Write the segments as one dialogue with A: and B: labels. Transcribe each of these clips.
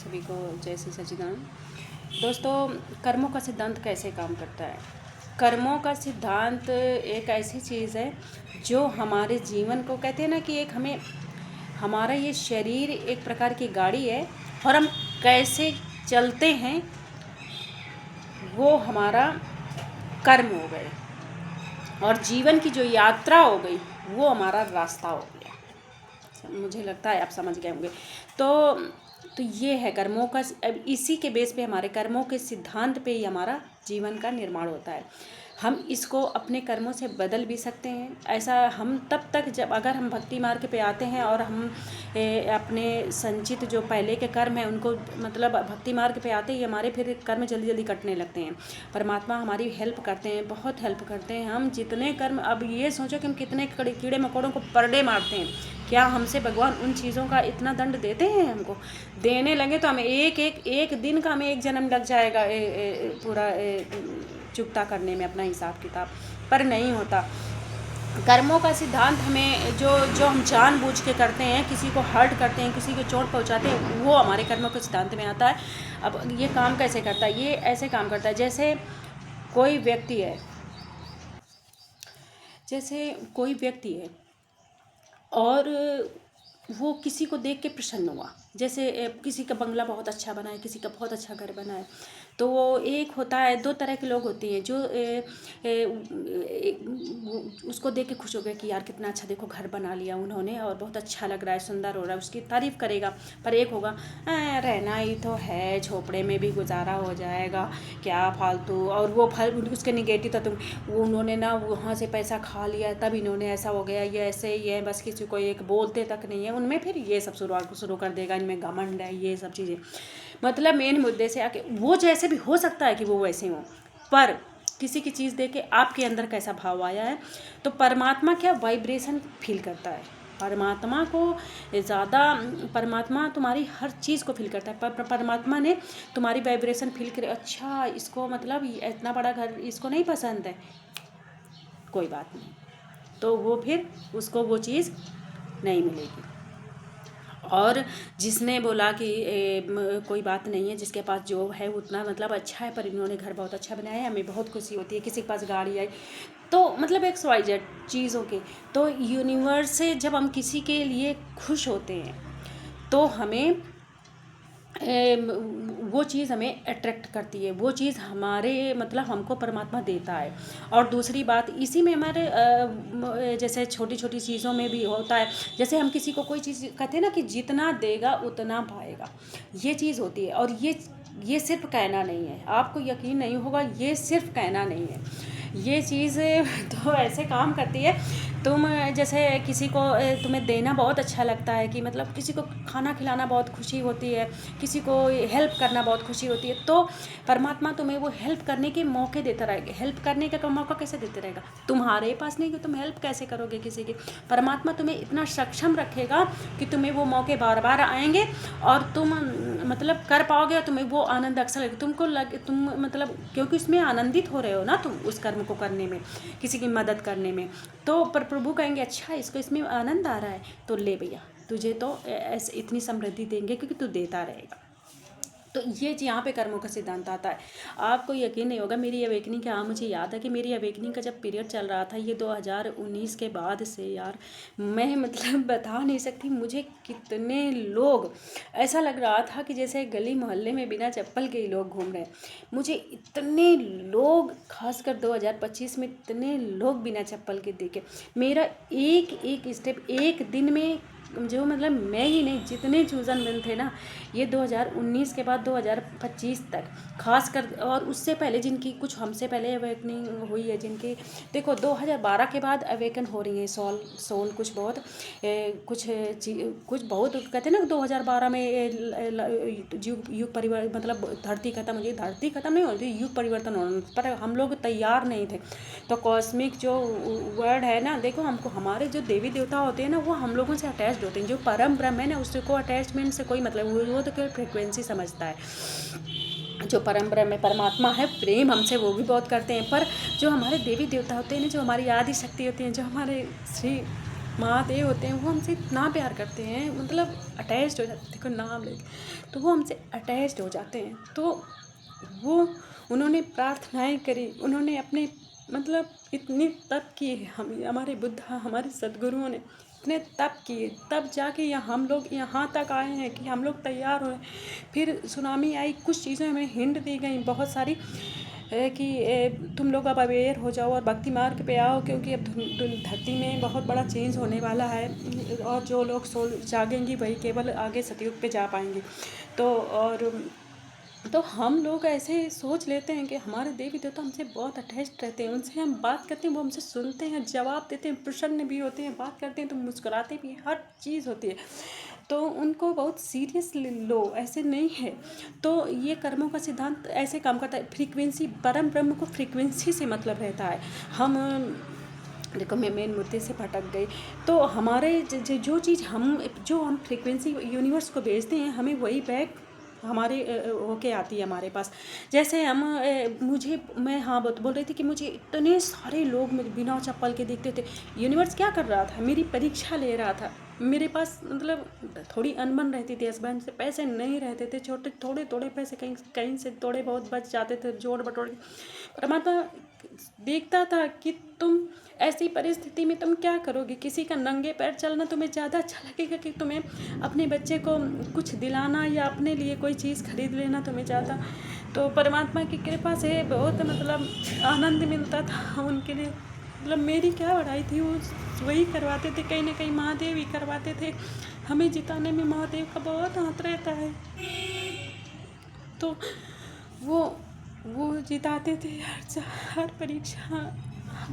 A: सभी को जय श्री सच्चिदानंद। दोस्तों, कर्मों का सिद्धांत कैसे काम करता है? कर्मों का सिद्धांत एक ऐसी चीज़ है जो हमारे जीवन को, कहते हैं ना कि एक हमें, हमारा ये शरीर एक प्रकार की गाड़ी है और हम कैसे चलते हैं वो हमारा कर्म हो गए, और जीवन की जो यात्रा हो गई वो हमारा रास्ता हो गया। मुझे लगता है आप समझ गए होंगे। तो ये है कर्मों का। अब इसी के बेस पे, हमारे कर्मों के सिद्धांत पे ही हमारा जीवन का निर्माण होता है। हम इसको अपने कर्मों से बदल भी सकते हैं। ऐसा हम तब तक, जब अगर हम भक्ति मार्ग पे आते हैं और हम अपने संचित जो पहले के कर्म हैं उनको, मतलब भक्ति मार्ग पे आते ही हमारे फिर कर्म जल्दी जल्दी कटने लगते हैं। परमात्मा हमारी हेल्प करते हैं, बहुत हेल्प करते हैं। हम जितने कर्म, अब ये सोचो कि हम कितने कीड़े मकोड़ों को पर डे मारते हैं, क्या हमसे भगवान उन चीज़ों का इतना दंड देते हैं? हमको देने लगे तो हमें एक दिन का, हमें एक जन्म लग जाएगा पूरा चुकता करने में अपना हिसाब किताब, पर नहीं होता। कर्मों का सिद्धांत हमें, जो हम जानबूझ के करते हैं, किसी को हर्ट करते हैं, किसी को चोट पहुंचाते हैं, वो हमारे कर्मों के सिद्धांत में आता है। अब ये काम कैसे करता है? ये ऐसे काम करता है जैसे कोई व्यक्ति है, और वो किसी को देख के प्रसन्न हुआ। जैसे किसी का बंगला बहुत अच्छा बना है, किसी का बहुत अच्छा घर बना है, तो वो एक होता है, दो तरह के लोग होते हैं जो उसको देख के खुश हो गए कि यार कितना अच्छा, देखो घर बना लिया उन्होंने और बहुत अच्छा लग रहा है, सुंदर हो रहा है, उसकी तारीफ़ करेगा। पर एक होगा, रहना ही तो है, झोपड़े में भी गुजारा हो जाएगा, क्या फालतू। और वो फल उसके निगेटिव था, वो उन्होंने ना वहाँ से पैसा खा लिया तब इन्होंने ऐसा हो गया, ये ऐसे ही है, बस किसी को एक बोलते तक नहीं है उनमें, फिर ये सब शुरू कर देगा, इनमें घमंड है, ये सब चीज़ें। मतलब मेन मुद्दे से आके, वो जैसे भी हो सकता है कि वो वैसे हो, पर किसी की चीज़ देख के आपके अंदर कैसा भाव आया है। तो परमात्मा क्या वाइब्रेशन फील करता है, परमात्मा को ज़्यादा, परमात्मा तुम्हारी हर चीज़ को फील करता है। पर परमात्मा ने तुम्हारी वाइब्रेशन फील करे, अच्छा इसको मतलब इतना बड़ा घर इसको नहीं पसंद है, कोई बात नहीं, तो वो फिर उसको वो चीज़ नहीं मिलेगी। और जिसने बोला कि कोई बात नहीं है, जिसके पास जो है उतना मतलब अच्छा है, पर इन्होंने घर बहुत अच्छा बनाया है, हमें बहुत खुशी होती है। किसी के पास गाड़ी आई, तो मतलब XYZ चीज़ों की, तो यूनिवर्स से जब हम किसी के लिए खुश होते हैं तो हमें वो चीज़ हमें अट्रैक्ट करती है, वो चीज़ हमारे मतलब हमको परमात्मा देता है। और दूसरी बात, इसी में हमारे जैसे छोटी छोटी चीज़ों में भी होता है। जैसे हम किसी को कोई चीज़ कहते हैं ना कि जितना देगा उतना पाएगा, ये चीज़ होती है। और ये सिर्फ कहना नहीं है, आपको यकीन नहीं होगा, ये सिर्फ कहना नहीं है, ये चीज़ तो ऐसे काम करती है। तुम जैसे किसी को, तुम्हें देना बहुत अच्छा लगता है, कि मतलब किसी को खाना खिलाना बहुत खुशी होती है, किसी को हेल्प करना बहुत खुशी होती है, तो परमात्मा तुम्हें वो हेल्प करने के मौके देता रहेगा। हेल्प करने का मौका कैसे देते रहेगा? तुम्हारे पास नहीं कि तुम हेल्प कैसे करोगे किसी की, परमात्मा तुम्हें इतना सक्षम रखेगा कि तुम्हें वो मौके बार बार आएंगे और तुम मतलब कर पाओगे, और तुम्हें वो आनंद अक्सर लगेगा। तुम मतलब क्योंकि उसमें आनंदित हो रहे हो ना तुम, उस कर्म को करने में, किसी की मदद करने में। तो पर प्रभु कहेंगे अच्छा इसको इसमें आनंद आ रहा है, तो ले भैया, तुझे तो ऐसे इतनी समृद्धि देंगे क्योंकि तू देता रहेगा। तो ये यहाँ पे कर्मों का सिद्धांत आता है। आपको यकीन नहीं होगा, मेरी अवेकनिंग का, मुझे याद है कि मेरी अवेकनिंग का जब पीरियड चल रहा था, ये 2019 के बाद से, यार मैं मतलब बता नहीं सकती, मुझे कितने लोग, ऐसा लग रहा था कि जैसे गली मोहल्ले में बिना चप्पल के ही लोग घूम रहे हैं। मुझे इतने लोग, खासकर 2025 में इतने लोग बिना चप्पल के देखे। मेरा एक एक स्टेप एक दिन में, जो मतलब मैं ही नहीं, जितने चूज़न बन थे ना, ये 2019 के बाद 2025 तक खासकर, और उससे पहले जिनकी कुछ हमसे पहले अवेकनिंग हुई है, जिनकी देखो 2012 के बाद अवेकन हो रही है सोल कुछ बहुत, कुछ बहुत कहते हैं ना 2012 में युग परिवर्तन, मतलब धरती खत्म हो गई, धरती खत्म नहीं हो रही, युग परिवर्तन हो रहा, पर हम लोग तैयार नहीं थे। तो कॉस्मिक जो वर्ड है ना, देखो हमको, हमारे जो देवी देवता होते हैं ना, वो हम लोगों से अटैच्ड होते हैं। जो परम ब्रह्म है ना, उसको अटैचमेंट से कोई मतलब, वो तो केवल फ्रिक्वेंसी समझता है। जो परम ब्रह्म में परमात्मा है, प्रेम हमसे वो भी बहुत करते हैं। पर जो हमारे देवी देवता होते हैं ना, जो हमारी आदि शक्ति होती हैं, जो हमारे श्री महादेव होते हैं वो हमसे इतना प्यार करते हैं, मतलब अटैच्ड हो जाते हैं, देखो नाम लेके तो वो हमसे अटैच्ड हो जाते हैं। तो वो उन्होंने प्रार्थनाएं करी, उन्होंने अपने मतलब इतने तप किए, हम हमारे बुद्धा हमारे सदगुरुओं ने इतने तप किए, तब जाके हम लोग यहाँ तक आए हैं कि हम लोग तैयार हुए। फिर सुनामी आई, कुछ चीज़ें हमें हिंट दी गई बहुत सारी, कि तुम लोग अब अवेयर हो जाओ और भक्ति मार्ग पे आओ, क्योंकि अब धरती में बहुत बड़ा चेंज होने वाला है, और जो लोग सोल जागेंगी वही केवल आगे सतयुग पे जा पाएंगे। तो हम लोग ऐसे सोच लेते हैं कि हमारे देवी देवता हमसे बहुत अटैच्ड रहते हैं, उनसे हम बात करते हैं वो हमसे सुनते हैं, जवाब देते हैं, प्रसन्न भी होते हैं, बात करते हैं तो मुस्कुराते भी हैं, हर चीज़ होती है। तो उनको बहुत सीरियस लो, ऐसे नहीं है। तो ये कर्मों का सिद्धांत ऐसे काम करता है, फ्रीक्वेंसी, परम ब्रह्म को फ्रीक्वेंसी से मतलब रहता है। हम देखो मैं मेन मुद्दे से भटक गई। तो हमारे जो चीज़ जो हम फ्रीक्वेंसी यूनिवर्स को भेजते हैं, हमें वही बैक हमारे होके आती है हमारे पास। जैसे मैं हाँ बोल रही थी कि मुझे इतने सारे लोग मेरे बिना चप्पल के दिखते थे। यूनिवर्स क्या कर रहा था, मेरी परीक्षा ले रहा था। मेरे पास मतलब थोड़ी अनबन रहती थी, हस्बैंड से पैसे नहीं रहते थे, छोटे थोड़े थोड़े पैसे कहीं कहीं से थोड़े बहुत बच जाते थे जोड़ बटोड़ के। परमात्मा देखता था कि तुम ऐसी परिस्थिति में तुम क्या करोगे। किसी का नंगे पैर चलना तुम्हें ज़्यादा अच्छा लगेगा कि तुम्हें अपने बच्चे को कुछ दिलाना या अपने लिए कोई चीज़ खरीद लेना तुम्हें ज़्यादा। तो परमात्मा की कृपा से बहुत मतलब आनंद मिलता था उनके लिए। मतलब मेरी क्या बड़ाई थी, वो वही करवाते थे, कहीं ना कहीं महादेव ही करवाते थे। हमें जिताने में महादेव का बहुत हाथ रहता है। तो वो वो जिताते थे हर परीक्षा,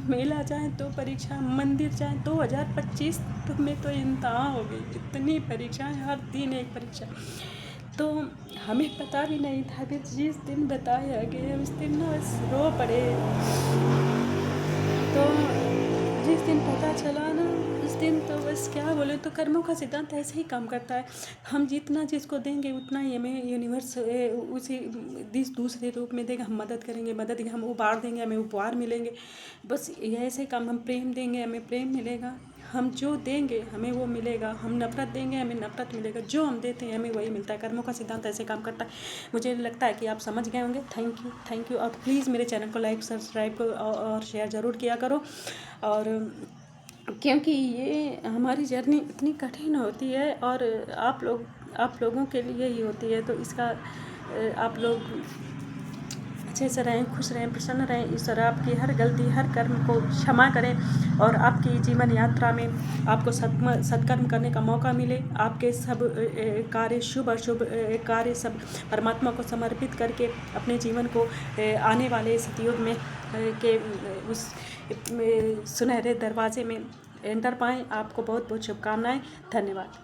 A: मेला जाए तो परीक्षा, मंदिर जाए। 2025 तो में तो इंतहा हो गई, इतनी परीक्षाएं, हर दिन एक परीक्षा। तो हमें पता भी नहीं था कि जिस दिन बताया गया उस दिन ना बस रो पड़े। तो जिस दिन पता चला ना उस दिन तो बस क्या बोले। तो कर्मों का सिद्धांत ऐसे ही काम करता है, हम जितना जिसको देंगे उतना ही हमें यूनिवर्स उसी दूसरे रूप में देगा। हम मदद करेंगे, हम उपहार देंगे, हमें उपहार मिलेंगे। बस ये ऐसे काम, हम प्रेम देंगे हमें प्रेम मिलेगा, हम जो देंगे हमें वो मिलेगा, हम नफ़रत देंगे हमें नफ़रत मिलेगा, जो हम देते हैं हमें वही मिलता है। कर्मों का सिद्धांत ऐसे काम करता है। मुझे लगता है कि आप समझ गए होंगे। Thank you. और प्लीज़ मेरे चैनल को लाइक सब्सक्राइब और शेयर ज़रूर किया करो। और क्योंकि ये हमारी जर्नी इतनी कठिन होती है और आप लोगों के लिए ही होती है। तो इसका आप लोग अच्छे से रहें, खुश रहें, प्रसन्न रहें। ईश्वर आपकी हर गलती हर कर्म को क्षमा करें और आपकी जीवन यात्रा में आपको सत्कर्म करने का मौका मिले। आपके सब कार्य शुभ अशुभ कार्य सब परमात्मा को समर्पित करके अपने जीवन को आने वाले सतयुग में के उस सुनहरे दरवाजे में एंटर पाएँ। आपको बहुत बहुत शुभकामनाएं। धन्यवाद।